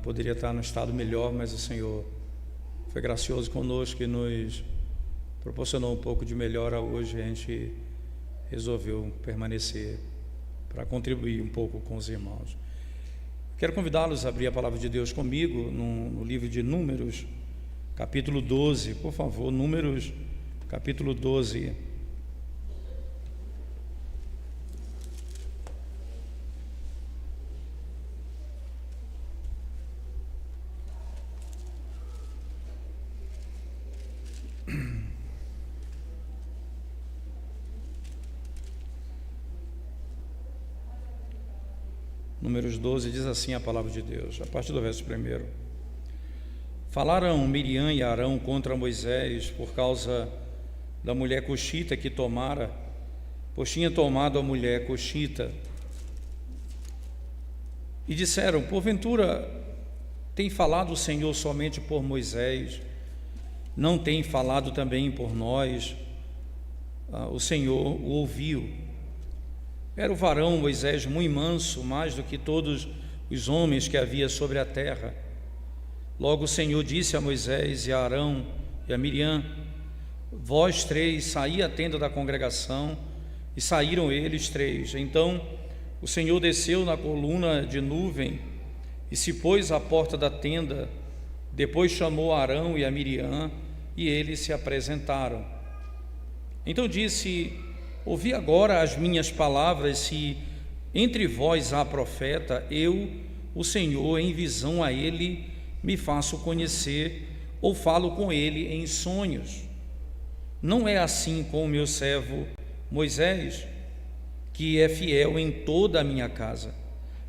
poderia estar no estado melhor, mas o Senhor foi gracioso conosco e nos proporcionou um pouco de melhora hoje. A gente resolveu permanecer para contribuir um pouco com os irmãos. Quero convidá-los a abrir a palavra de Deus comigo no livro de Números, capítulo 12, por favor. Números, capítulo 12. Números 12 diz assim a palavra de Deus, a partir do verso 1. Falaram Miriam e Arão contra Moisés por causa da mulher cuxita que tomara, pois tinha tomado a mulher cuxita. E disseram: porventura tem falado o Senhor somente por Moisés, não tem falado também por nós? O Senhor o ouviu. Era o varão Moisés muito manso, mais do que todos os homens que havia sobre a terra. Logo o Senhor disse a Moisés e a Arão e a Miriam: vós três saí à tenda da congregação. E saíram eles três. Então o Senhor desceu na coluna de nuvem e se pôs à porta da tenda. Depois chamou a Arão e a Miriam e eles se apresentaram. Então disse: ouvi agora as minhas palavras. Se entre vós há profeta, eu, o Senhor, em visão a ele me faço conhecer, ou falo com ele em sonhos. Não é assim com o meu servo Moisés, que é fiel em toda a minha casa.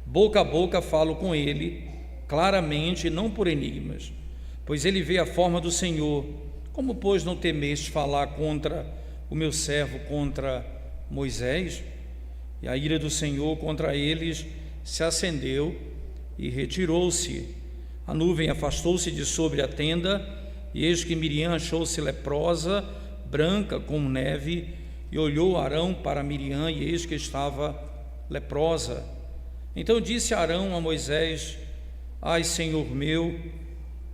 Boca a boca falo com ele, claramente, não por enigmas, pois ele vê a forma do Senhor. Como, pois, não temeste falar contra o meu servo, contra Moisés? E a ira do Senhor contra eles se acendeu e retirou-se. A nuvem afastou-se de sobre a tenda, e eis que Miriam achou-se leprosa, branca como neve, e olhou Arão para Miriam, e eis que estava leprosa. Então disse Arão a Moisés: ai, Senhor meu,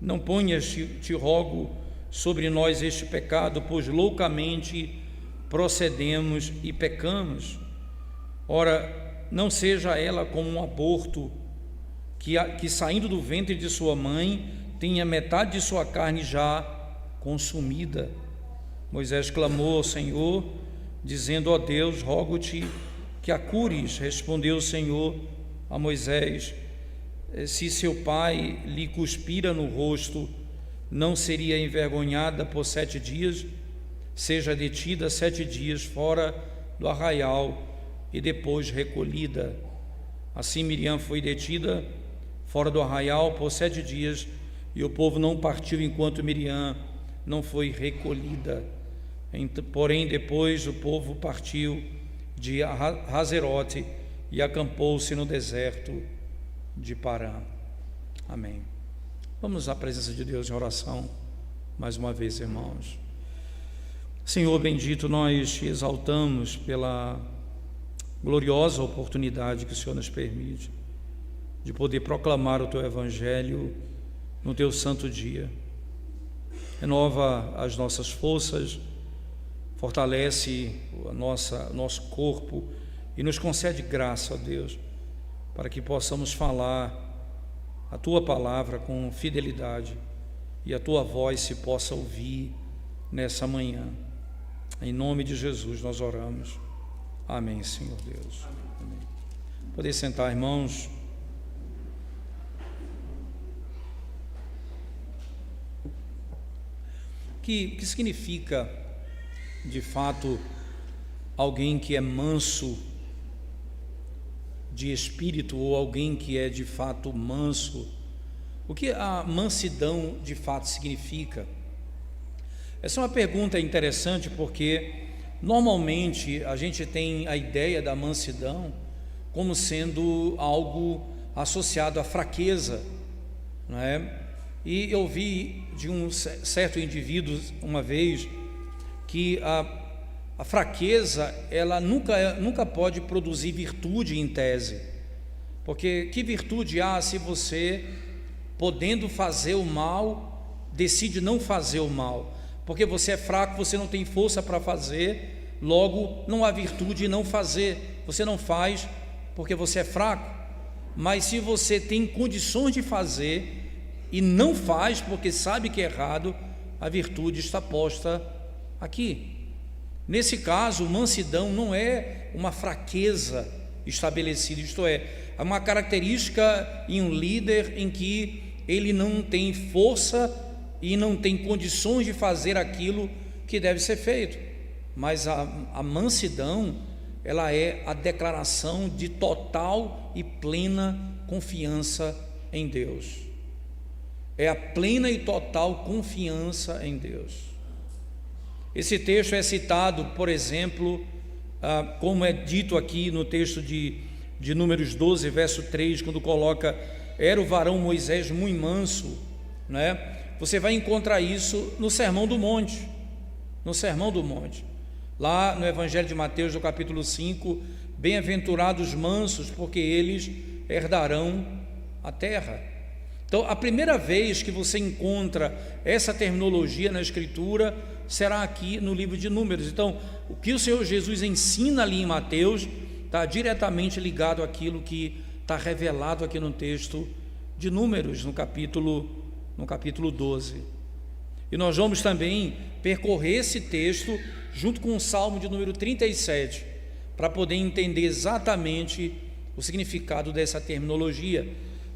não ponhas, te rogo, sobre nós este pecado, pois loucamente procedemos e pecamos. Ora, não seja ela como um aborto, que saindo do ventre de sua mãe, tenha metade de sua carne já consumida. Moisés clamou ao Senhor, dizendo: ó Deus, rogo-te que a cures. Respondeu o Senhor a Moisés: se seu pai lhe cuspira no rosto, não seria envergonhada por 7 dias? Seja detida 7 dias fora do arraial e depois recolhida. Assim Miriam foi detida fora do arraial por 7 dias, e o povo não partiu enquanto Miriam não foi recolhida. Porém depois o povo partiu de Hazerote e acampou-se no deserto de Parã. Amém. Vamos à presença de Deus em oração mais uma vez, irmãos. Senhor bendito, nós te exaltamos pela gloriosa oportunidade que o Senhor nos permite de poder proclamar o teu evangelho no teu santo dia. Renova as nossas forças, fortalece nosso corpo e nos concede graça, ó Deus, para que possamos falar a tua palavra com fidelidade e a tua voz se possa ouvir nessa manhã. Em nome de Jesus nós oramos. Amém, Senhor Deus. Amém. Poder sentar, irmãos. O que significa, de fato, alguém que é manso de espírito, ou alguém que é de fato manso? O que a mansidão de fato significa? Essa é uma pergunta interessante, porque normalmente a gente tem a ideia da mansidão como sendo algo associado à fraqueza, não é? E eu vi de um certo indivíduo uma vez que a fraqueza, ela nunca pode produzir virtude em tese, porque que virtude há se você podendo fazer o mal, decide não fazer o mal, porque você é fraco, você não tem força para fazer, logo não há virtude em não fazer, você não faz porque você é fraco. Mas se você tem condições de fazer e não faz porque sabe que é errado, a virtude está posta aqui. Nesse caso, mansidão não é uma fraqueza estabelecida, isto é uma característica em um líder em que ele não tem força e não tem condições de fazer aquilo que deve ser feito. Mas a mansidão, ela é a declaração de total e plena confiança em Deus. É a plena e total confiança em Deus. Esse texto é citado, por exemplo, como é dito aqui no texto de Números 12, verso 3, quando coloca: era o varão Moisés muito manso, né? Você vai encontrar isso no Sermão do Monte, lá no Evangelho de Mateus, no capítulo 5, bem-aventurados mansos, porque eles herdarão a terra. Então, a primeira vez que você encontra essa terminologia na Escritura será aqui no livro de Números. Então, o que o Senhor Jesus ensina ali em Mateus está diretamente ligado àquilo que está revelado aqui no texto de Números, no capítulo 12. E nós vamos também percorrer esse texto junto com o Salmo de número 37, para poder entender exatamente o significado dessa terminologia.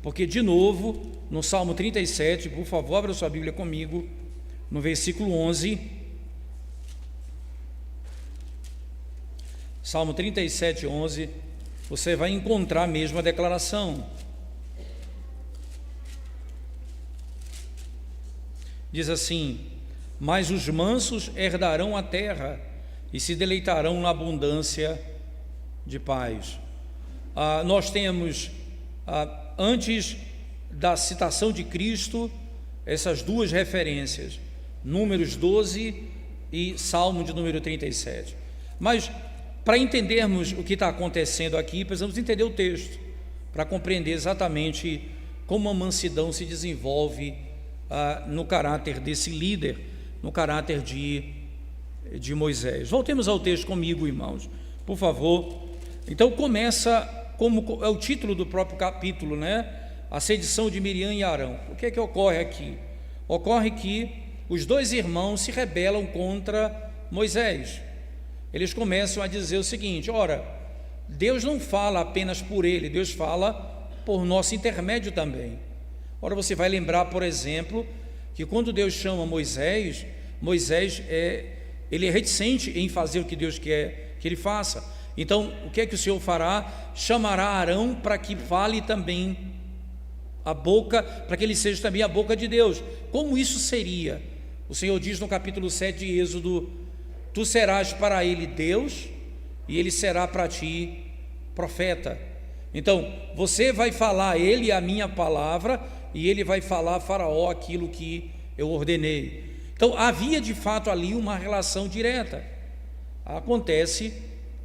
Porque, de novo, no Salmo 37, por favor, abra sua Bíblia comigo, no versículo 11. Salmo 37, 11, você vai encontrar mesmo a declaração. Diz assim: mas os mansos herdarão a terra e se deleitarão na abundância de paz. Nós temos, antes da citação de Cristo, essas duas referências, Números 12 e Salmo de número 37. Mas, para entendermos o que está acontecendo aqui, precisamos entender o texto, para compreender exatamente como a mansidão se desenvolve no caráter desse líder, no caráter de Moisés. Voltemos ao texto comigo, irmãos, por favor. Então começa, como é o título do próprio capítulo, né? A sedição de Miriam e Arão. O que é que ocorre aqui? Ocorre que os dois irmãos se rebelam contra Moisés. Eles começam a dizer o seguinte: ora, Deus não fala apenas por ele, Deus fala por nosso intermédio também. Ora, você vai lembrar, por exemplo, que quando Deus chama Moisés, ele é reticente em fazer o que Deus quer que ele faça. Então, o que é que o Senhor fará? Chamará Arão para que fale também a boca, para que ele seja também a boca de Deus. Como isso seria? O Senhor diz no capítulo 7 de Êxodo: tu serás para ele Deus e ele será para ti profeta. Então, você vai falar a ele a minha palavra e ele vai falar a Faraó aquilo que eu ordenei. Então, havia de fato ali uma relação direta. Acontece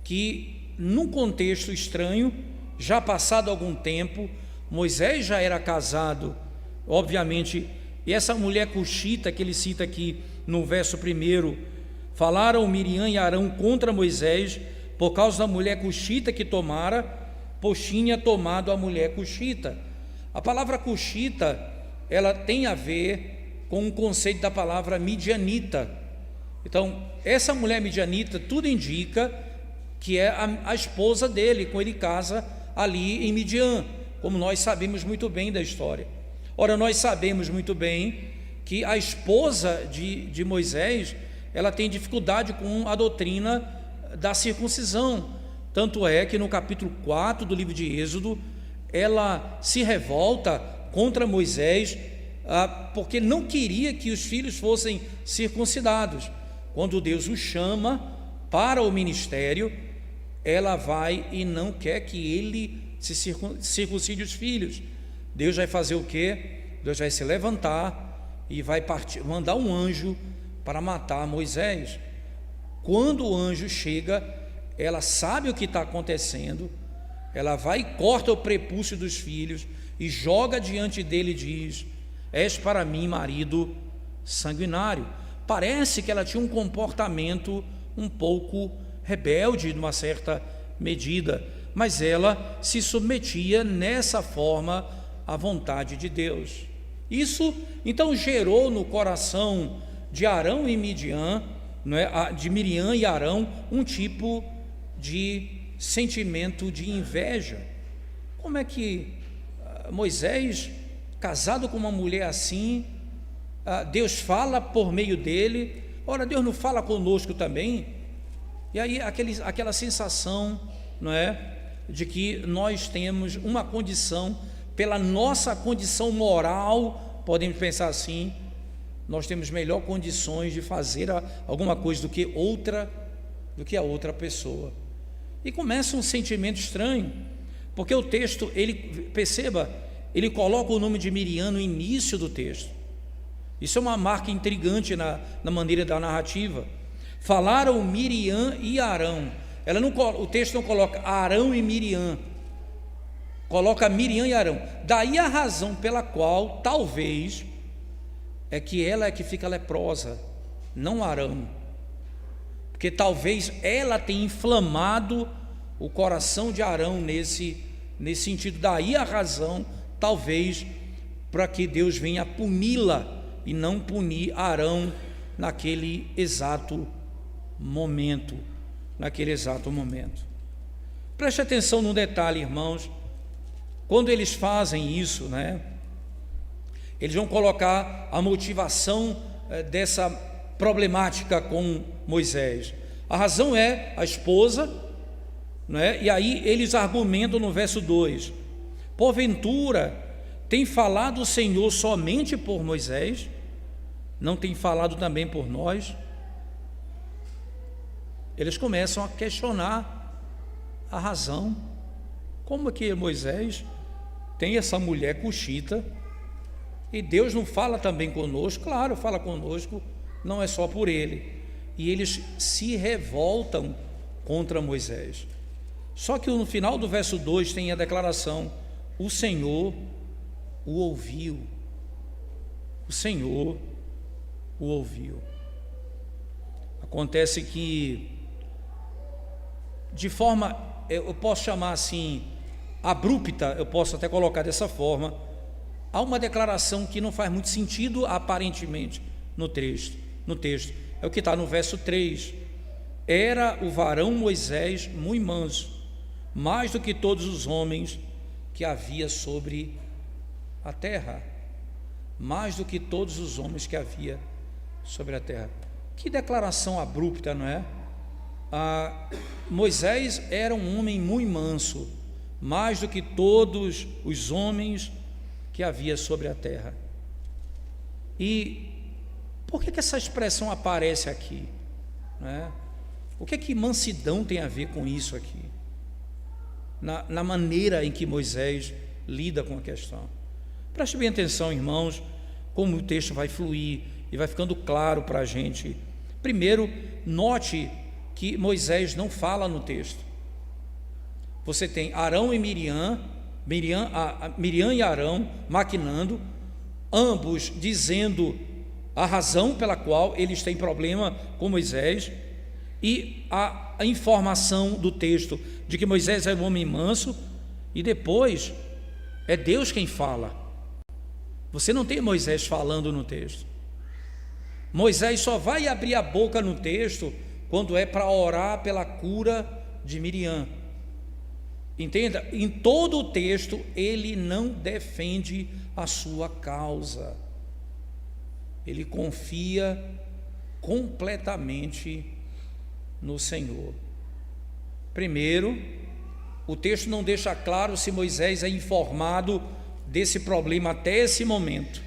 que, num contexto estranho, já passado algum tempo, Moisés já era casado, obviamente, e essa mulher cuxita que ele cita aqui no verso 1, falaram Miriam e Arão contra Moisés, por causa da mulher cuxita que tomara, pois tinha tomado a mulher cuxita. A palavra cuxita, ela tem a ver com o conceito da palavra midianita. Então, essa mulher midianita, tudo indica que é a esposa dele, com ele casa ali em Midian, como nós sabemos muito bem da história. Ora, nós sabemos muito bem que a esposa de Moisés, ela tem dificuldade com a doutrina da circuncisão. Tanto é que no capítulo 4 do livro de Êxodo, ela se revolta contra Moisés, porque não queria que os filhos fossem circuncidados. Quando Deus o chama para o ministério, ela vai e não quer que ele se circuncide os filhos. Deus vai fazer o quê? Deus vai se levantar e vai mandar um anjo para matar Moisés. Quando o anjo chega, ela sabe o que está acontecendo, ela vai e corta o prepúcio dos filhos e joga diante dele e diz: és para mim marido sanguinário. Parece que ela tinha um comportamento um pouco rebelde, numa certa medida, mas ela se submetia nessa forma à vontade de Deus. Isso então gerou no coração de Arão e Midian, não é, de Miriam e Arão, um tipo de sentimento de inveja. Como é que Moisés, casado com uma mulher assim, Deus fala por meio dele, ora, Deus não fala conosco também? E aí aquela sensação, não é, de que nós temos uma condição, pela nossa condição moral, podemos pensar assim, nós temos melhor condições de fazer alguma coisa do que a outra pessoa. E começa um sentimento estranho, porque o texto, perceba, ele coloca o nome de Miriam no início do texto. Isso é uma marca intrigante na maneira da narrativa. Falaram Miriam e Arão. O texto não coloca Arão e Miriam, coloca Miriam e Arão. Daí a razão pela qual, talvez, é que ela é que fica leprosa, não Arão, porque talvez ela tenha inflamado o coração de Arão nesse sentido. Daí a razão, talvez, para que Deus venha puni-la e não punir Arão naquele exato momento. Preste atenção num detalhe, irmãos. Quando eles fazem isso, né, eles vão colocar a motivação dessa problemática com Moisés. A razão é a esposa, né, e aí eles argumentam no verso 2: porventura tem falado o Senhor somente por Moisés? Não tem falado também por nós? Eles começam a questionar a razão. Como é que Moisés tem essa mulher cuxita e Deus não fala também conosco? Claro, fala conosco, não é só por ele. E eles se revoltam contra Moisés. Só que no final do verso 2 tem a declaração: o Senhor o ouviu. O Senhor o ouviu. Acontece que, de forma, eu posso chamar assim, abrupta, eu posso até colocar dessa forma, há uma declaração que não faz muito sentido aparentemente no texto. É o que está no verso 3: era o varão Moisés muito manso, mais do que todos os homens que havia sobre a terra. Mais do que todos os homens que havia sobre a terra. Que declaração abrupta, não é? Moisés era um homem muito manso, mais do que todos os homens que havia sobre a terra. E por que essa expressão aparece aqui, não é? O que mansidão tem a ver com isso aqui? Na maneira em que Moisés lida com a questão. Preste bem atenção, irmãos, como o texto vai fluir e vai ficando claro para a gente. Primeiro, note que Moisés não fala no texto. Você tem Arão e Miriam e Arão maquinando, ambos dizendo a razão pela qual eles têm problema com Moisés, e a informação do texto de que Moisés é um homem manso, e depois é Deus quem fala. Você não tem Moisés falando no texto. Moisés só vai abrir a boca no texto quando é para orar pela cura de Miriam. Entenda, em todo o texto ele não defende a sua causa. Ele confia completamente no Senhor. Primeiro, o texto não deixa claro se Moisés é informado desse problema até esse momento.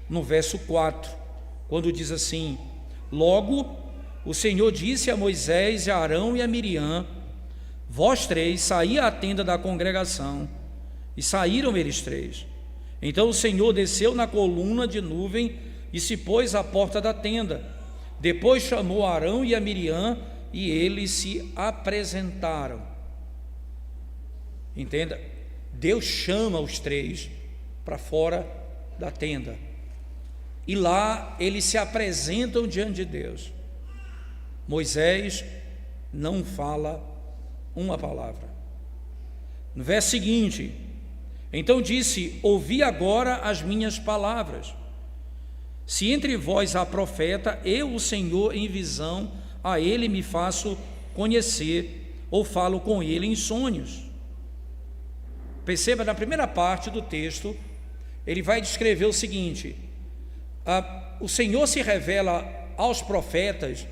No verso 4, quando diz assim: logo o Senhor disse a Moisés, a Arão e a Miriam: vós três saí à tenda da congregação. E saíram eles três. Então o Senhor desceu na coluna de nuvem e se pôs à porta da tenda. Depois chamou Arão e a Miriam e eles se apresentaram. Entenda, Deus chama os três para fora da tenda. E lá eles se apresentam diante de Deus. Moisés não fala uma palavra. No verso seguinte, então disse: ouvi agora as minhas palavras. Se entre vós há profeta, eu, o Senhor, em visão, a ele me faço conhecer, ou falo com ele em sonhos. Perceba, na primeira parte do texto, ele vai descrever o seguinte: o Senhor se revela aos profetas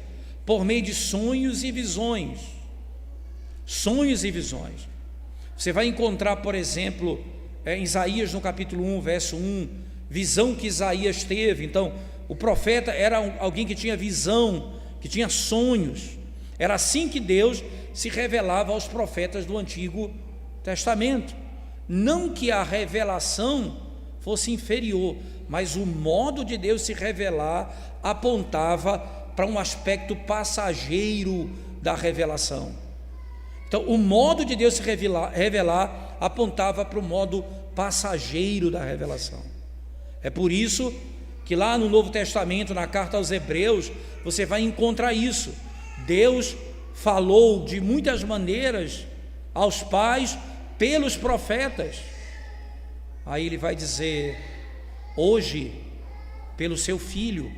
por meio de sonhos e visões. Sonhos e visões. Você vai encontrar, por exemplo, em Isaías, no capítulo 1, verso 1, visão que Isaías teve. Então, o profeta era alguém que tinha visão, que tinha sonhos. Era assim que Deus se revelava aos profetas do Antigo Testamento. Não que a revelação fosse inferior, mas o modo de Deus se revelar apontava para um aspecto passageiro da revelação. Então, o modo de Deus se revelar apontava para o modo passageiro da revelação. É por isso que lá no Novo Testamento, na carta aos Hebreus, você vai encontrar isso. Deus falou de muitas maneiras aos pais pelos profetas. Aí ele vai dizer: hoje, pelo seu Filho.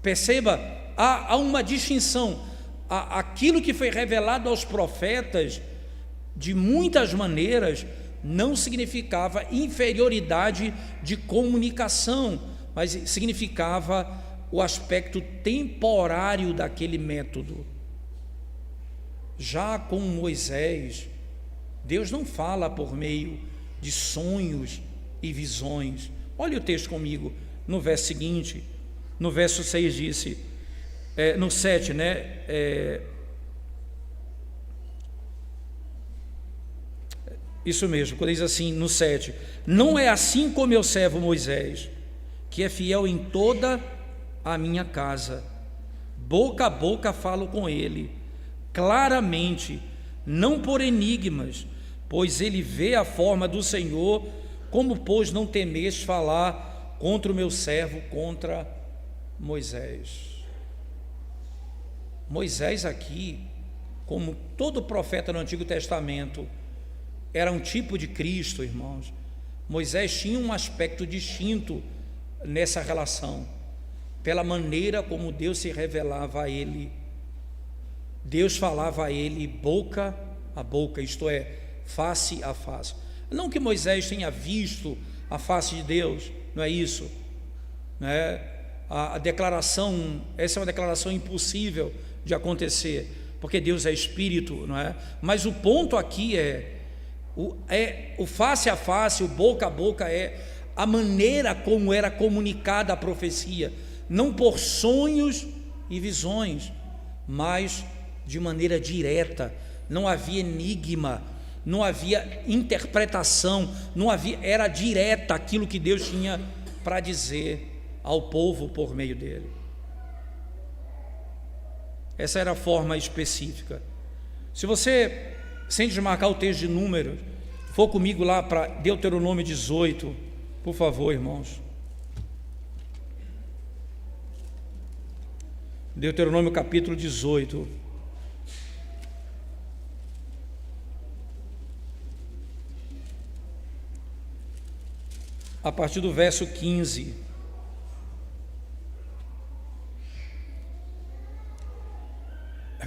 Perceba, há uma distinção. Aquilo que foi revelado aos profetas, de muitas maneiras, não significava inferioridade de comunicação, mas significava o aspecto temporário daquele método. Já com Moisés, Deus não fala por meio de sonhos e visões. Olha o texto comigo, no verso seguinte, no verso 6 disse, no 7, isso mesmo, quando diz assim, no 7, não é assim como meu servo Moisés, que é fiel em toda a minha casa, boca a boca falo com ele, claramente, não por enigmas, pois ele vê a forma do Senhor, como pois não temeis falar contra o meu servo, contra Moisés. Moisés aqui, como todo profeta no Antigo Testamento, era um tipo de Cristo, irmãos. Moisés tinha um aspecto distinto nessa relação, pela maneira como Deus se revelava a ele. Deus falava a ele boca a boca, isto é, face a face. Não que Moisés tenha visto a face de Deus, não é isso, né? A declaração, essa é uma declaração impossível de acontecer, porque Deus é Espírito, não é? Mas o ponto aqui o face a face, o boca a boca, é a maneira como era comunicada a profecia, não por sonhos e visões, mas de maneira direta. Não havia enigma, não havia interpretação, era direta aquilo que Deus tinha para dizer ao povo por meio dele. Essa era a forma específica. Se você, sem desmarcar o texto de Números, for comigo lá para Deuteronômio 18, por favor, irmãos. Deuteronômio capítulo 18. A partir do verso 15.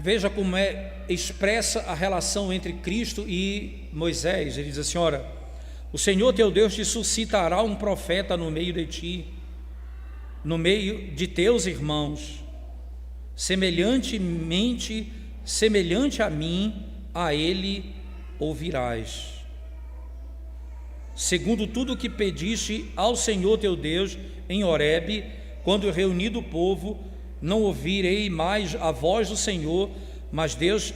Veja como é expressa a relação entre Cristo e Moisés. Ele diz assim: ora, o Senhor teu Deus te suscitará um profeta no meio de ti, no meio de teus irmãos, semelhante a mim, a ele ouvirás. Segundo tudo o que pediste ao Senhor teu Deus em Horebe, quando reunido o povo, não ouvirei mais a voz do Senhor, mas Deus,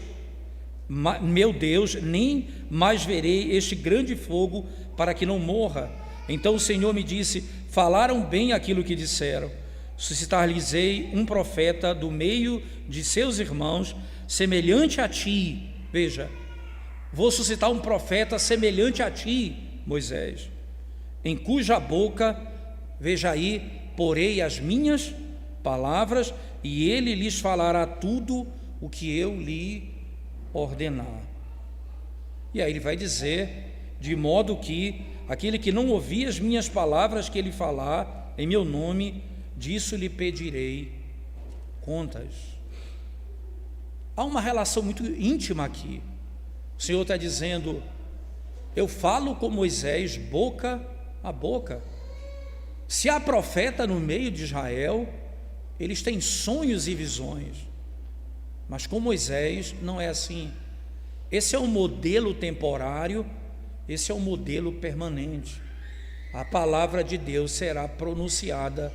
meu Deus, nem mais verei este grande fogo, para que não morra. Então o Senhor me disse: falaram bem aquilo que disseram. Suscitar-lhes-ei um profeta do meio de seus irmãos, semelhante a ti. Veja, vou suscitar um profeta semelhante a ti, Moisés. em cuja boca, veja aí, porei as minhas palavras, e ele lhes falará tudo o que eu lhe ordenar. E aí ele vai dizer, de modo que aquele que não ouvir as minhas palavras que ele falar em meu nome, disso lhe pedirei contas. Há uma relação muito íntima aqui. O Senhor está dizendo: eu falo com Moisés boca a boca. Se há profeta no meio de Israel, eles têm sonhos e visões, mas com Moisés não é assim. Esse é um modelo temporário, esse é um modelo permanente. A palavra de Deus será pronunciada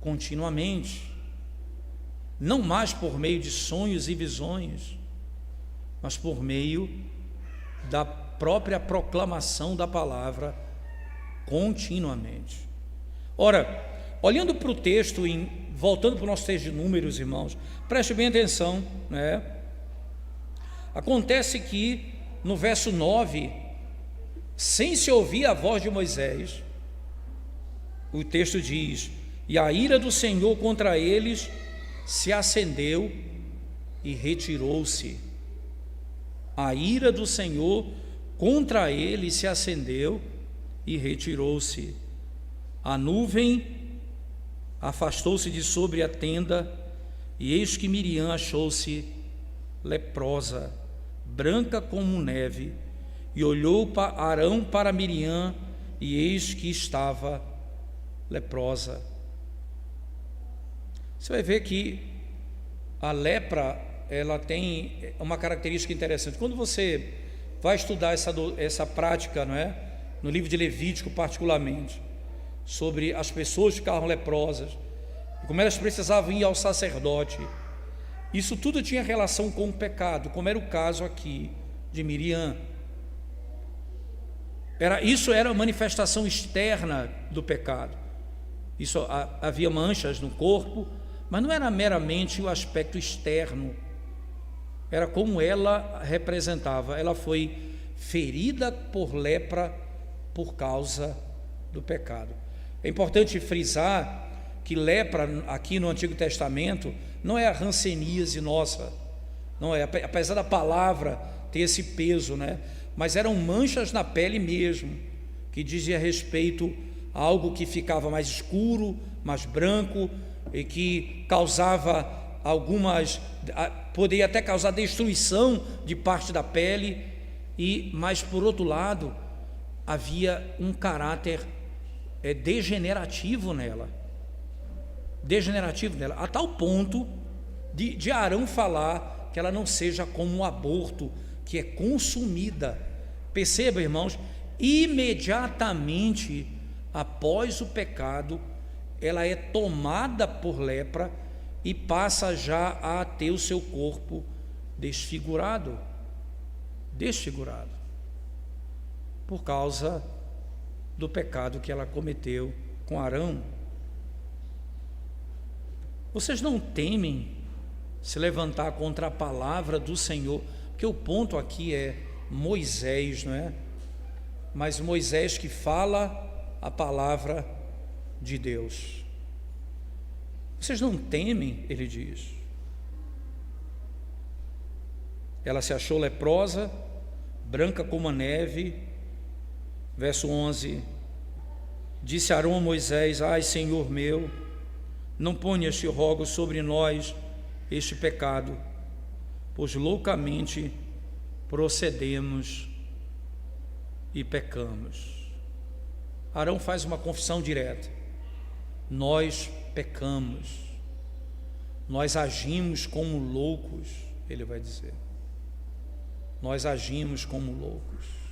continuamente, não mais por meio de sonhos e visões, mas por meio da própria proclamação da palavra continuamente. Ora, olhando para o texto, voltando para o nosso texto de Números, irmãos, preste bem atenção, né? Acontece que no verso 9, sem se ouvir a voz de Moisés, o texto diz: e a ira do Senhor contra eles se acendeu e retirou-se. A ira do Senhor contra eles se acendeu e retirou-se. A nuvem afastou-se de sobre a tenda, e eis que Miriam achou-se leprosa, branca como neve, e olhou para Arão para Miriam, e eis que estava leprosa. Você vai ver que a lepra, ela tem uma característica interessante. Quando você vai estudar essa prática, não é? No livro de Levítico particularmente, sobre as pessoas que ficavam leprosas, e como elas precisavam ir ao sacerdote, isso tudo tinha relação com o pecado, como era o caso aqui de Miriam. Isso era a manifestação externa do pecado. Isso, havia manchas no corpo, mas não era meramente o aspecto externo, era como ela representava. Ela foi ferida por lepra por causa do pecado. É importante frisar que lepra aqui no Antigo Testamento não é a hanseníase nossa, não é, apesar da palavra ter esse peso, né? Mas eram manchas na pele mesmo, que dizia respeito a algo que ficava mais escuro, mais branco, e que causava poderia até causar destruição de parte da pele, mas por outro lado, havia um caráter degenerativo nela, a tal ponto de Arão falar que ela não seja como um aborto, que é consumida. Perceba, irmãos, imediatamente após o pecado, ela é tomada por lepra e passa já a ter o seu corpo desfigurado, por causa do pecado que ela cometeu com Arão. Vocês não temem se levantar contra a palavra do Senhor? Porque o ponto aqui é Moisés, não é? Mas Moisés que fala a palavra de Deus. Vocês não temem, ele diz. Ela se achou leprosa, branca como a neve. Verso 11: disse Arão a Moisés: ai, Senhor meu, não ponhas, te rogo, sobre nós este pecado, pois loucamente procedemos e pecamos. Arão faz uma confissão direta: nós pecamos, nós agimos como loucos. Ele vai dizer: nós agimos como loucos.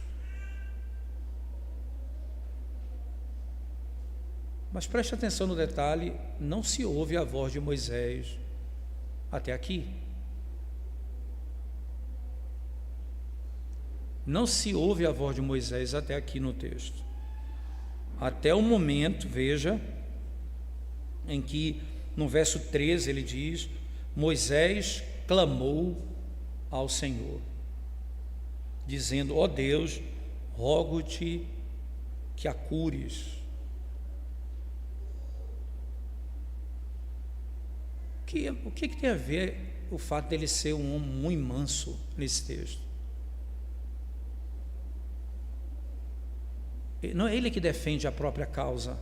Mas preste atenção no detalhe: não se ouve a voz de Moisés até aqui. Não se ouve a voz de Moisés até aqui no texto. Até o momento, veja, em que no verso 13 ele diz: Moisés clamou ao Senhor, dizendo: ó Deus, rogo-te que a cures. O que tem a ver o fato dele ser um homem muito manso nesse texto? Não é ele que defende a própria causa.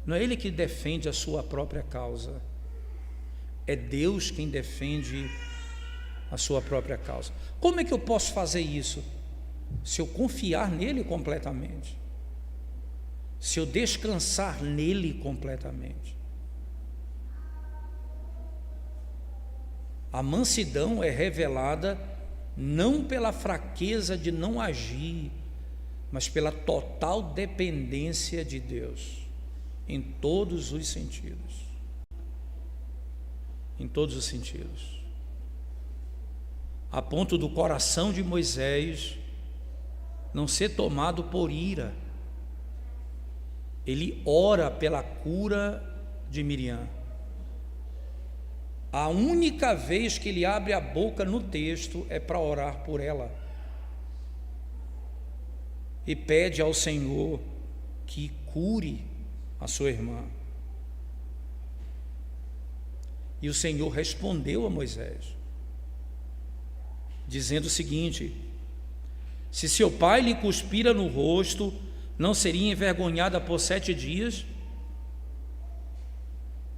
Não é ele que defende a sua própria causa. É Deus quem defende a sua própria causa. Como é que eu posso fazer isso? Se eu confiar nele completamente. Se eu descansar nele completamente. A mansidão é revelada não pela fraqueza de não agir, mas pela total dependência de Deus, em todos os sentidos. Em todos os sentidos. A ponto do coração de Moisés não ser tomado por ira. Ele ora pela cura de Miriam. A única vez que ele abre a boca no texto é para orar por ela. E pede ao Senhor que cure a sua irmã. E o Senhor respondeu a Moisés, dizendo o seguinte: se seu pai lhe cuspira no rosto, não seria envergonhada por 7 dias?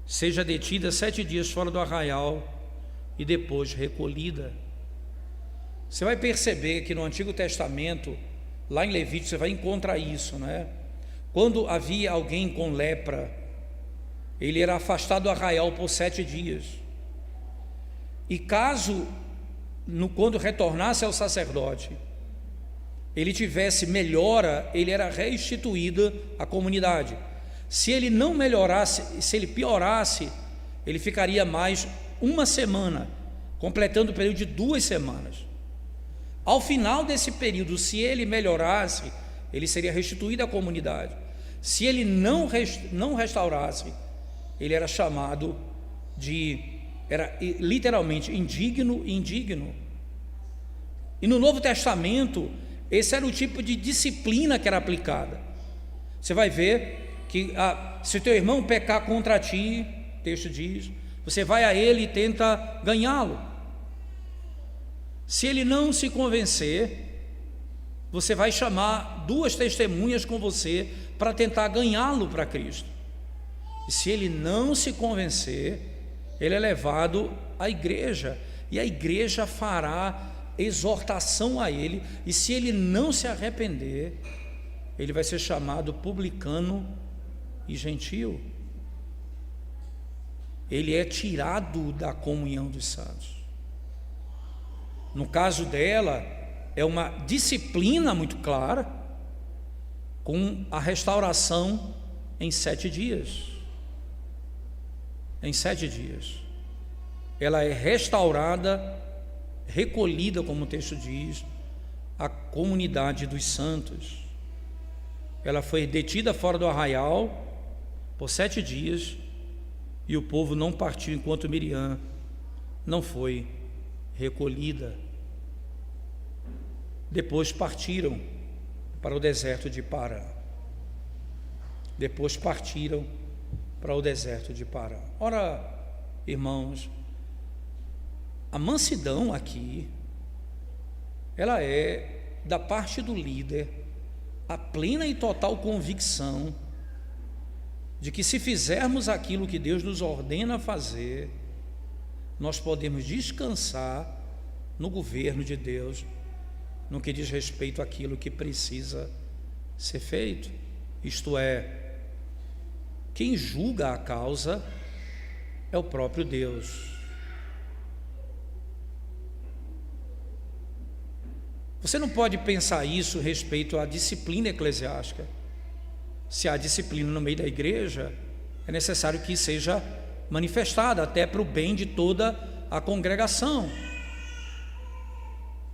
Seja detida 7 dias fora do arraial e depois recolhida. Você vai perceber que no Antigo Testamento, lá em Levítico, você vai encontrar isso, né? Quando havia alguém com lepra, ele era afastado do arraial por 7 dias. E caso, quando retornasse ao sacerdote, ele tivesse melhora, ele era restituído à comunidade. Se ele não melhorasse, se ele piorasse, ele ficaria mais 1 semana, completando o período de 2 semanas. Ao final desse período, se ele melhorasse, ele seria restituído à comunidade. Se ele não restaurasse, ele era chamado era literalmente indigno. E no Novo Testamento, esse era o tipo de disciplina que era aplicada. Você vai ver que se o teu irmão pecar contra ti, o texto diz, você vai a ele e tenta ganhá-lo. Se ele não se convencer, você vai chamar 2 testemunhas com você para tentar ganhá-lo para Cristo. E se ele não se convencer, ele é levado à igreja, e a igreja fará exortação a ele, e se ele não se arrepender, ele vai ser chamado publicano e gentio. Ele é tirado da comunhão dos santos. No caso dela, é uma disciplina muito clara, com a restauração em 7 dias. Em 7 dias. Ela é restaurada, recolhida, como o texto diz, à comunidade dos santos. Ela foi detida fora do arraial por 7 dias, e o povo não partiu enquanto Miriam não foi recolhida. Depois partiram para o deserto de Parã. Ora, irmãos, a mansidão aqui, ela é da parte do líder a plena e total convicção de que, se fizermos aquilo que Deus nos ordena fazer, nós podemos descansar no governo de Deus, no que diz respeito àquilo que precisa ser feito. Isto é, quem julga a causa é o próprio Deus. Você não pode pensar isso respeito à disciplina eclesiástica. Se há disciplina no meio da igreja, é necessário que seja manifestada, até para o bem de toda a congregação.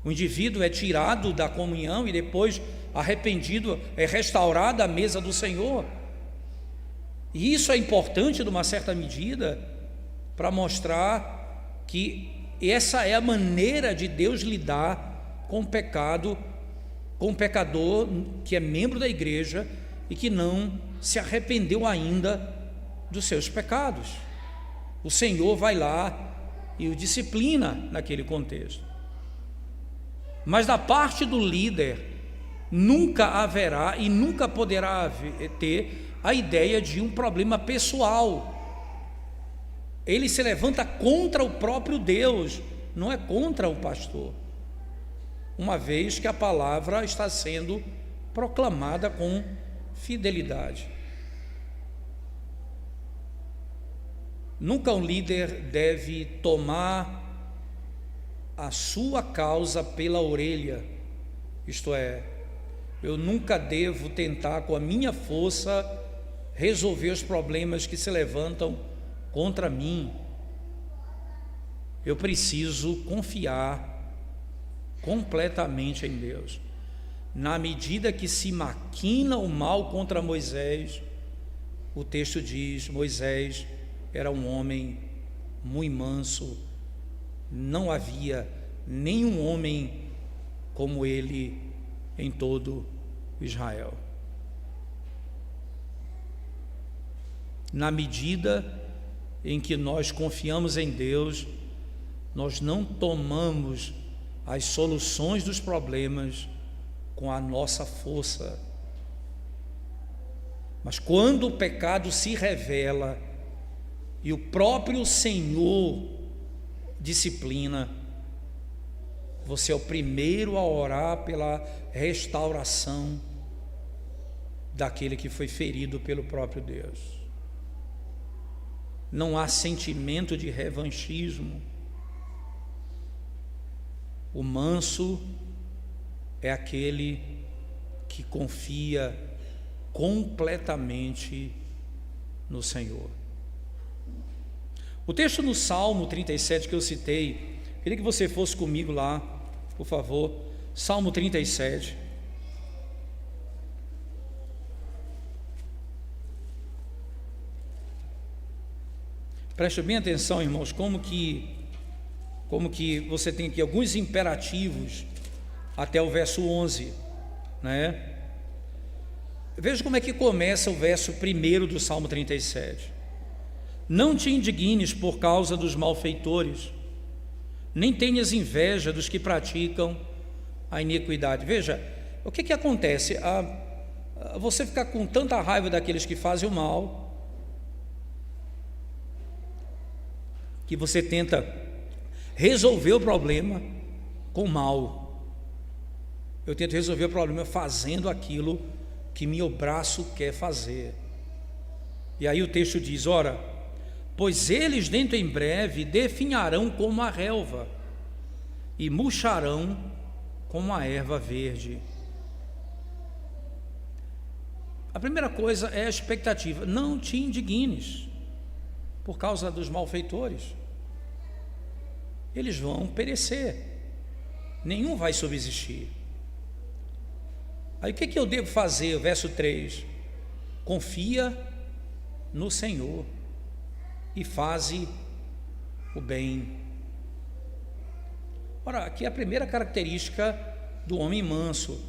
O indivíduo é tirado da comunhão e depois, arrependido, é restaurado à mesa do Senhor. E isso é importante, de uma certa medida, para mostrar que essa é a maneira de Deus lidar com o pecado com um pecador que é membro da igreja e que não se arrependeu ainda dos seus pecados. O Senhor vai lá e o disciplina naquele contexto. Mas da parte do líder, nunca haverá e nunca poderá ter a ideia de um problema pessoal. Ele se levanta contra o próprio Deus, não é contra o pastor, uma vez que a palavra está sendo proclamada com fidelidade. Nunca um líder deve tomar a sua causa pela orelha, isto é, eu nunca devo tentar com a minha força resolver os problemas que se levantam contra mim. Eu preciso confiar completamente em Deus. Na medida que se maquina o mal contra Moisés, o texto diz: Moisés era um homem muito manso, não havia nenhum homem como ele em todo Israel. Na medida em que nós confiamos em Deus, nós não tomamos as soluções dos problemas com a nossa força. Mas quando o pecado se revela e o próprio Senhor disciplina, você é o primeiro a orar pela restauração daquele que foi ferido pelo próprio Deus. Não há sentimento de revanchismo. O manso é aquele que confia completamente no Senhor. O texto no Salmo 37 que eu citei, queria que você fosse comigo lá, por favor. Salmo 37. Preste bem atenção, irmãos, como que você tem aqui alguns imperativos até o verso 11, né? Veja como é que começa o verso 1 do Salmo 37. Não te indignes por causa dos malfeitores, nem tenhas inveja dos que praticam a iniquidade. Veja, o que acontece? Você ficar com tanta raiva daqueles que fazem o mal, que você tenta resolver o problema com o mal. Eu tento resolver o problema fazendo aquilo que meu braço quer fazer. E aí o texto diz: ora, pois eles dentro em breve definharão como a relva e murcharão como a erva verde. A primeira coisa é a expectativa. Não te indignes por causa dos malfeitores. Eles vão perecer, nenhum vai subsistir. Aí o que eu devo fazer? Verso 3: confia no Senhor e faze o bem. Ora, aqui é a primeira característica do homem manso,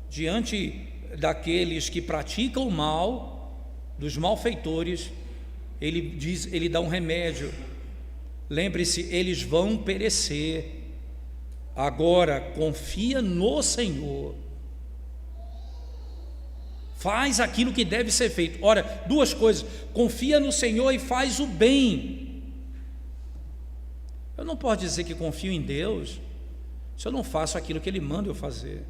diante daqueles que praticam o mal, dos malfeitores, ele dá um remédio. Lembre-se, eles vão perecer. Agora, confia no Senhor. Faz aquilo que deve ser feito. Ora, duas coisas: confia no Senhor e faz o bem. Eu não posso dizer que confio em Deus se eu não faço aquilo que Ele manda eu fazer.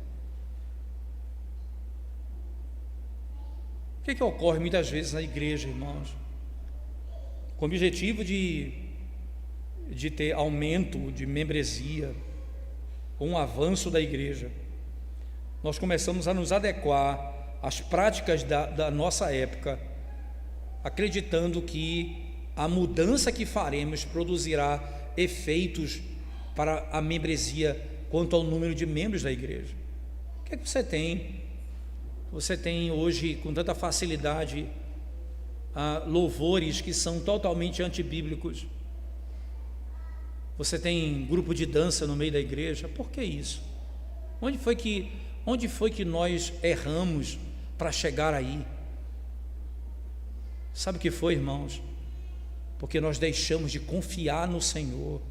O que ocorre muitas vezes na igreja, irmãos? Com o objetivo de ter aumento de membresia, um avanço da igreja, nós começamos a nos adequar às práticas da nossa época, acreditando que a mudança que faremos produzirá efeitos para a membresia quanto ao número de membros da igreja. O que é que você tem? Você tem hoje com tanta facilidade louvores que são totalmente antibíblicos. Você tem grupo de dança no meio da igreja. Por que isso? Onde foi que Onde foi que nós erramos para chegar aí? Sabe o que foi, irmãos? Porque nós deixamos de confiar no Senhor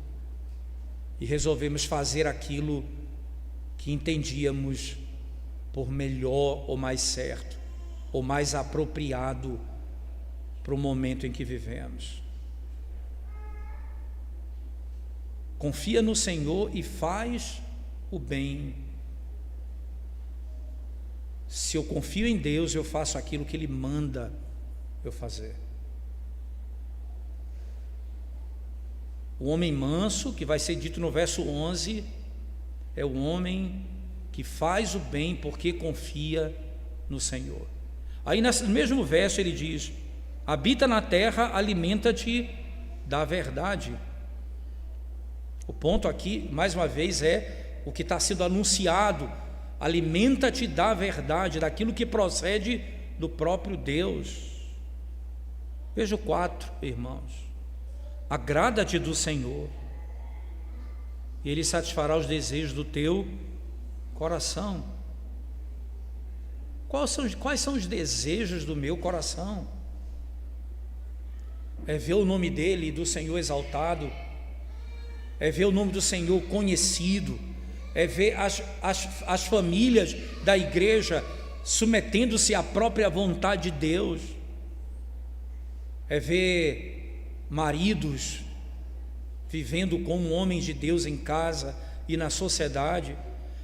e resolvemos fazer aquilo que entendíamos por melhor ou mais certo, ou mais apropriado para o momento em que vivemos. Confia no Senhor e faz o bem. Se eu confio em Deus, eu faço aquilo que Ele manda eu fazer. O homem manso, que vai ser dito no verso 11, é o homem que faz o bem porque confia no Senhor. Aí no mesmo verso ele diz: habita na terra, alimenta-te da verdade. O ponto aqui, mais uma vez, é o que está sendo anunciado: alimenta-te da verdade, daquilo que procede do próprio Deus. Veja o 4, irmãos: agrada-te do Senhor, e Ele satisfará os desejos do teu coração. Quais são os desejos do meu coração? É ver o nome dEle, do Senhor, exaltado, é ver o nome do Senhor conhecido, é ver as famílias da igreja submetendo-se à própria vontade de Deus, é ver maridos vivendo como homens de Deus em casa e na sociedade,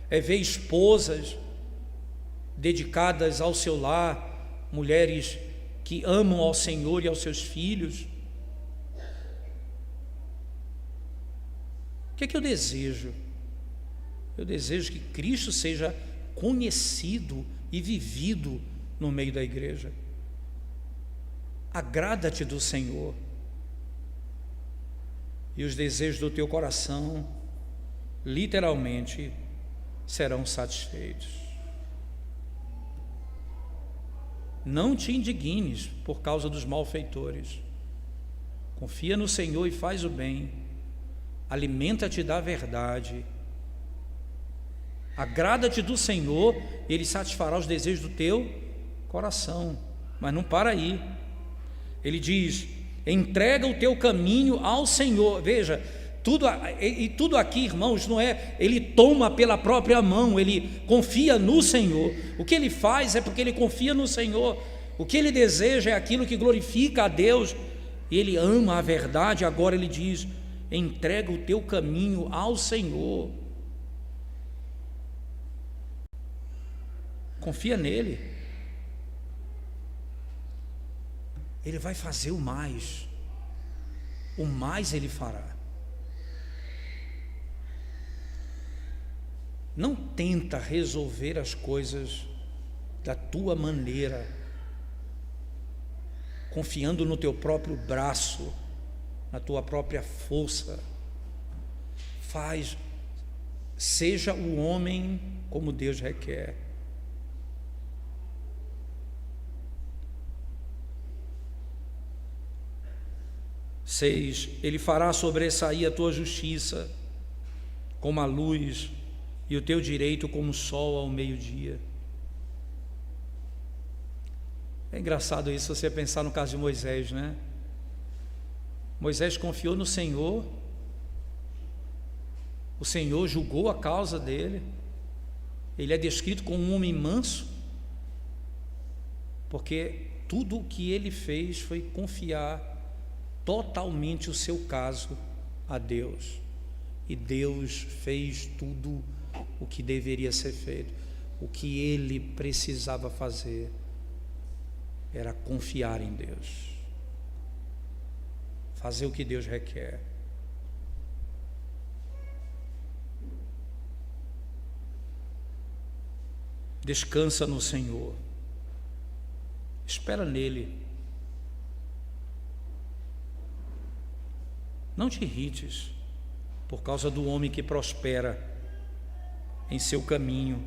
é ver esposas dedicadas ao seu lar, mulheres que amam ao Senhor e aos seus filhos. O que é que eu desejo? Eu desejo que Cristo seja conhecido e vivido no meio da igreja. Agrada-te do Senhor, e os desejos do teu coração, literalmente, serão satisfeitos. Não te indignes por causa dos malfeitores. Confia no Senhor e faz o bem. Alimenta-te da verdade. Agrada-te do Senhor, Ele satisfará os desejos do teu coração. Mas não para aí. Ele diz: entrega o teu caminho ao Senhor. Veja, tudo aqui, irmãos, não é ele toma pela própria mão, ele confia no Senhor. O que ele faz é porque ele confia no Senhor. O que ele deseja é aquilo que glorifica a Deus, e ele ama a verdade. Agora ele diz: entrega o teu caminho ao Senhor. Confia nele. Ele vai fazer o mais ele fará. Não tenta resolver as coisas da tua maneira, confiando no teu próprio braço, na tua própria força. Seja o homem como Deus requer. Ele fará sobressair a tua justiça como a luz, e o teu direito como o sol ao meio-dia. É engraçado isso, você pensar no caso de Moisés, né? Moisés confiou no Senhor, o Senhor julgou a causa dele, ele é descrito como um homem manso, porque tudo o que ele fez foi confiar totalmente o seu caso a Deus, e Deus fez tudo o que deveria ser feito. O que ele precisava fazer era confiar em Deus, fazer o que Deus requer. Descansa no Senhor, espera nele. Não te irrites por causa do homem que prospera em seu caminho,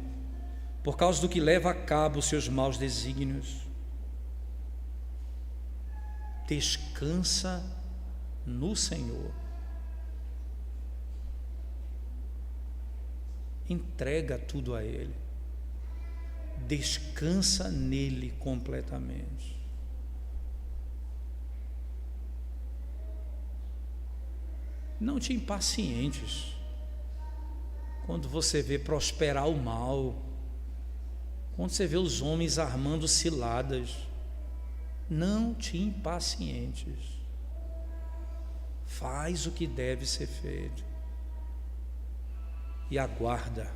por causa do que leva a cabo os seus maus desígnios. Descansa no Senhor. Entrega tudo a Ele. descansa nele completamente. Não te impacientes quando você vê prosperar o mal, quando você vê os homens armando ciladas. Não te impacientes. Faz o que deve ser feito e aguarda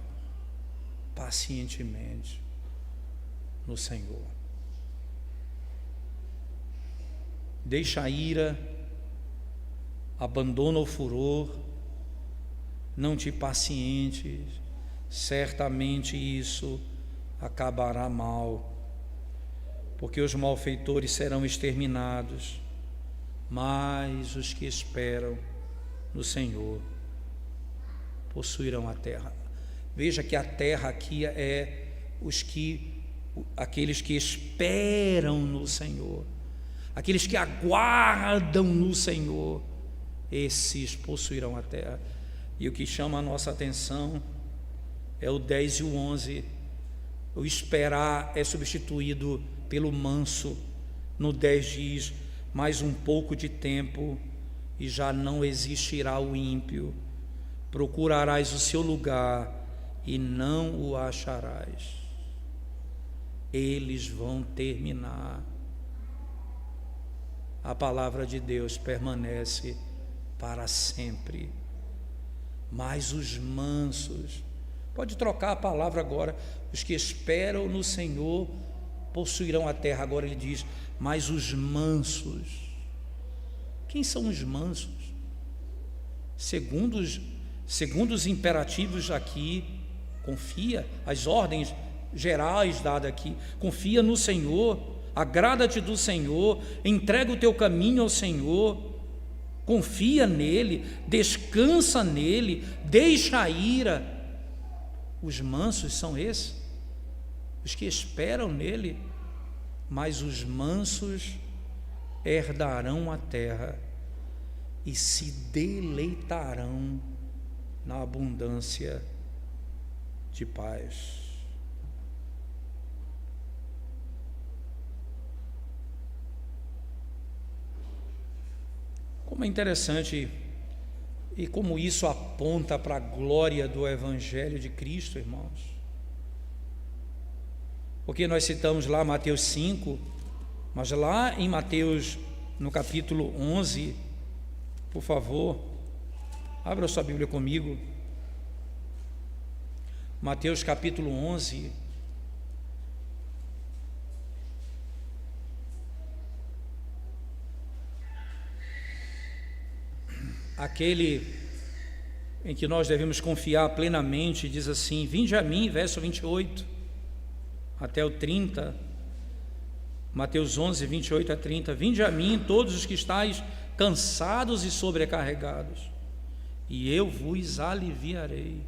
pacientemente no Senhor. Deixa a ira, abandona o furor, não te impacientes, certamente isso acabará mal, porque os malfeitores serão exterminados, mas os que esperam no Senhor possuirão a terra. Veja que a terra aqui é aqueles que esperam no Senhor, aqueles que aguardam no Senhor, esses possuirão a terra. E o que chama a nossa atenção é o 10 e o 11. O esperar é substituído pelo manso. No 10 diz: mais um pouco de tempo e já não existirá o ímpio. Procurarás o seu lugar e não o acharás. Eles vão terminar. A palavra de Deus permanece para sempre. Mas os mansos, pode trocar a palavra agora, os que esperam no Senhor possuirão a terra. Agora ele diz: mas os mansos. Quem são os mansos? Segundo os imperativos aqui, confia, as ordens gerais dadas aqui, confia no Senhor, agrada-te do Senhor, entrega o teu caminho ao Senhor, confia nele, descansa nele, deixa a ira. Os mansos são esses, os que esperam nele. Mas os mansos herdarão a terra e se deleitarão na abundância de paz. Como é interessante e como isso aponta para a glória do Evangelho de Cristo, irmãos. Porque nós citamos lá Mateus 5, mas lá em Mateus, no capítulo 11, por favor, abra sua Bíblia comigo. Mateus capítulo 11. Aquele em que nós devemos confiar plenamente, diz assim: vinde a mim, verso 28 até o 30, Mateus 11, 28 a 30, vinde a mim todos os que estáis cansados e sobrecarregados, e eu vos aliviarei.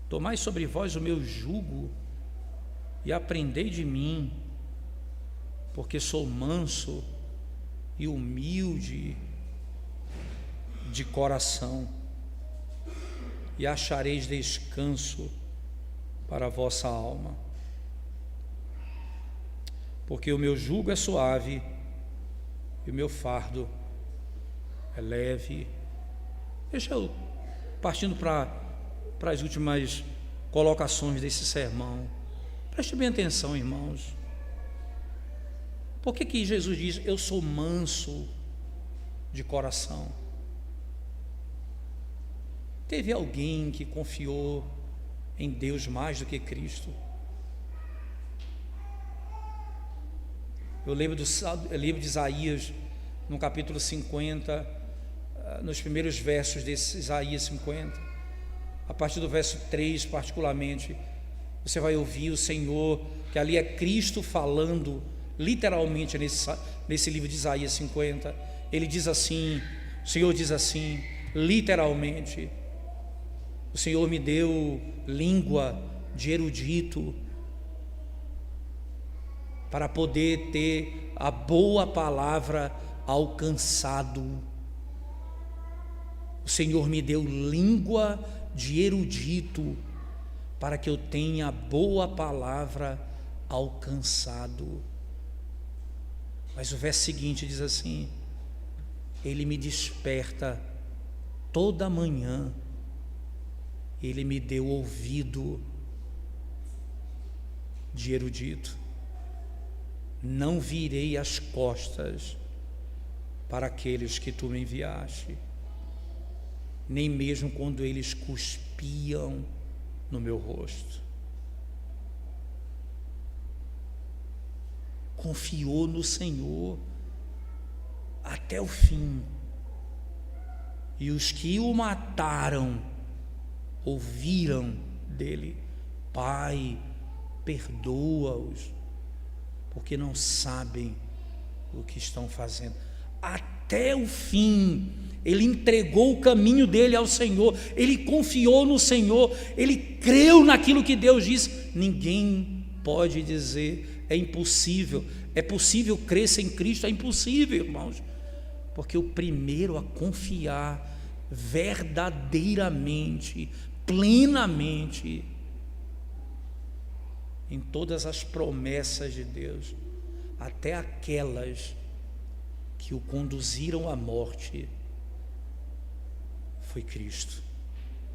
Tomai sobre vós o meu jugo e aprendei de mim, porque sou manso e humilde de coração, e achareis descanso para a vossa alma, porque o meu jugo é suave e o meu fardo é leve. Deixa eu, partindo para as últimas colocações desse sermão, preste bem atenção, irmãos. Por que Jesus diz: eu sou manso de coração? Teve alguém que confiou em Deus mais do que Cristo? Eu lembro do livro de Isaías, no capítulo 50, nos primeiros versos desse Isaías 50, a partir do verso 3 particularmente, você vai ouvir o Senhor, que ali é Cristo falando, literalmente nesse livro de Isaías 50, ele diz assim, o Senhor diz assim, literalmente: o Senhor me deu língua de erudito para poder ter a boa palavra alcançado. O Senhor me deu língua de erudito para que eu tenha a boa palavra alcançado. Mas o verso seguinte diz assim: Ele me desperta toda manhã, Ele me deu ouvido de erudito. Não virei as costas para aqueles que tu me enviaste, nem mesmo quando eles cuspiam no meu rosto. Confiou no Senhor até o fim. E os que o mataram ouviram dele: Pai, perdoa-os, porque não sabem o que estão fazendo. Até o fim, ele entregou o caminho dele ao Senhor, ele confiou no Senhor, ele creu naquilo que Deus disse. Ninguém pode dizer: é impossível. É possível crer sem Cristo? É impossível, irmãos, porque o primeiro a confiar verdadeiramente, plenamente em todas as promessas de Deus, até aquelas que o conduziram à morte, foi Cristo.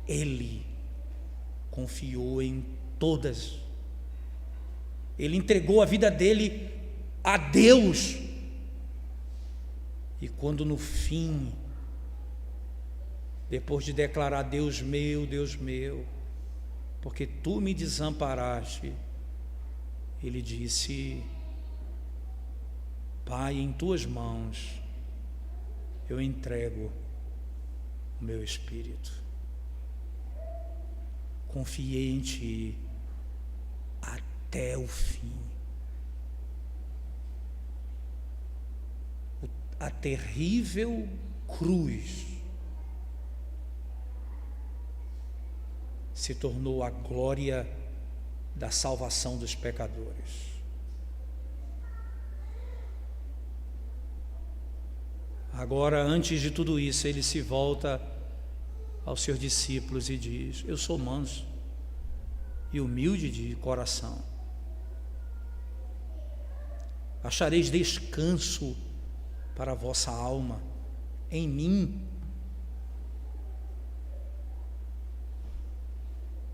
Ele confiou em todas. Ele entregou a vida dele a Deus. E quando no fim, depois de declarar: Deus meu, porque tu me desamparaste, ele disse: Pai, em tuas mãos eu entrego o meu espírito. Confiei em ti até o fim. A terrível cruz se tornou a glória da salvação dos pecadores. Agora, antes de tudo isso, ele se volta aos seus discípulos e diz: eu sou manso e humilde de coração. Achareis descanso para a vossa alma em mim,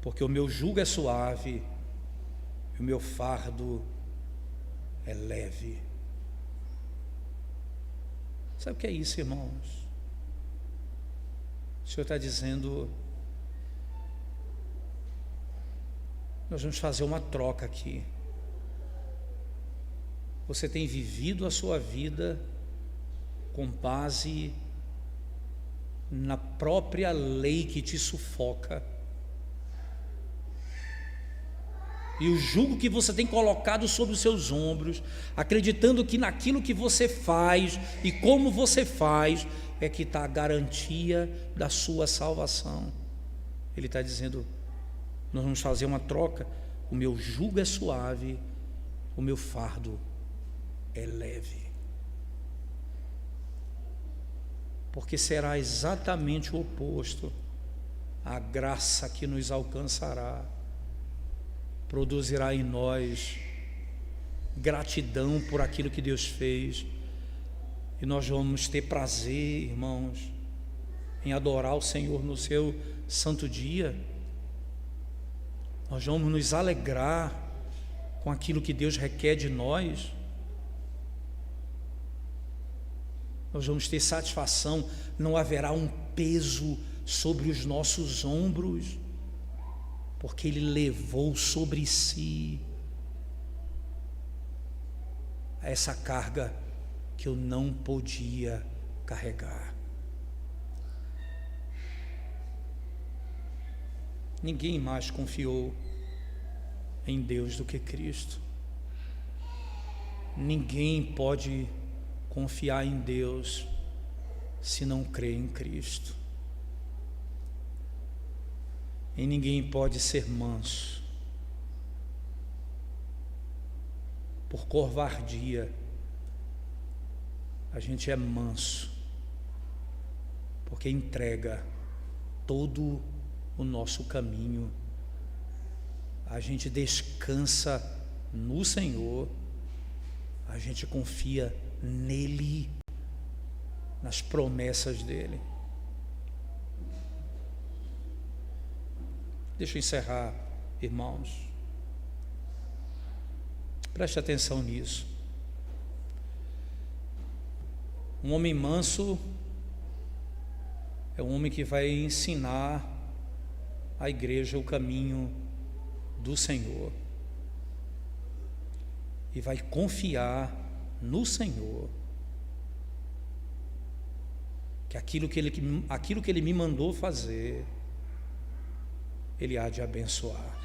porque o meu jugo é suave e o meu fardo é leve. Sabe o que é isso, irmãos? O Senhor está dizendo: nós vamos fazer uma troca aqui. Você tem vivido a sua vida com base na própria lei que te sufoca, e o jugo que você tem colocado sobre os seus ombros, acreditando que naquilo que você faz e como você faz é que está a garantia da sua salvação. Ele está dizendo: nós vamos fazer uma troca. O meu jugo é suave, o meu fardo é leve. Porque será exatamente o oposto. A graça que nos alcançará produzirá em nós gratidão por aquilo que Deus fez, e nós vamos ter prazer, irmãos, em adorar o Senhor no seu santo dia. Nós vamos nos alegrar com aquilo que Deus requer de nós. Nós vamos ter satisfação, não haverá um peso sobre os nossos ombros, porque Ele levou sobre si essa carga que eu não podia carregar. Ninguém mais confiou em Deus do que Cristo. Ninguém pode confiar em Deus se não crê em Cristo. E ninguém pode ser manso por covardia. A gente é manso porque entrega todo o nosso caminho a gente descansa no Senhor, a gente confia nele, nas promessas dele. Deixa eu encerrar, irmãos. Preste atenção nisso. Um homem manso é um homem que vai ensinar à igreja o caminho do Senhor e vai confiar no Senhor que aquilo que ele me mandou fazer, Ele há de abençoar.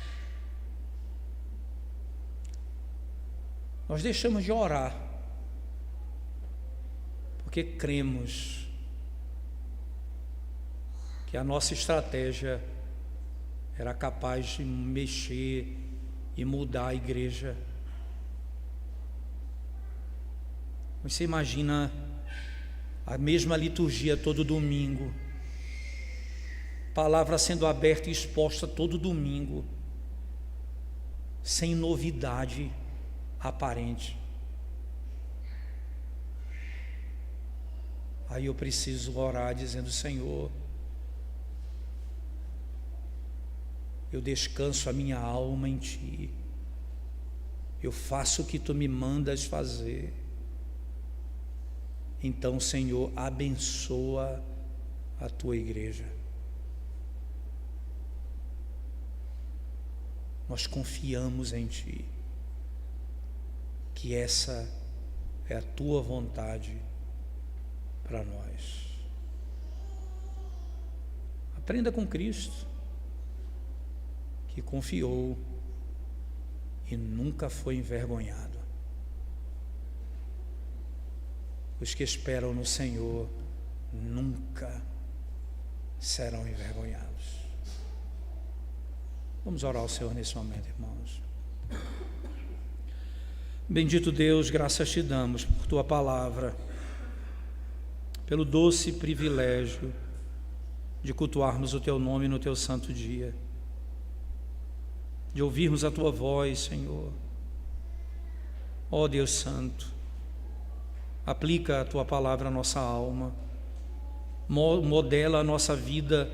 Nós deixamos de orar porque cremos que a nossa estratégia era capaz de mexer e mudar a igreja. Você imagina a mesma liturgia todo domingo, palavra sendo aberta e exposta todo domingo, sem novidade aparente. Aí eu preciso orar dizendo: Senhor, eu descanso a minha alma em Ti, eu faço o que Tu me mandas fazer. Então, Senhor, abençoa a Tua igreja. Nós confiamos em Ti, que essa é a Tua vontade para nós. Aprenda com Cristo, que confiou e nunca foi envergonhado. Os que esperam no Senhor nunca serão envergonhados. Vamos orar ao Senhor nesse momento, irmãos. Bendito Deus, graças te damos por Tua palavra, pelo doce privilégio de cultuarmos o Teu nome no Teu santo dia, de ouvirmos a Tua voz, Senhor. Ó Deus Santo, aplica a Tua palavra à nossa alma, modela a nossa vida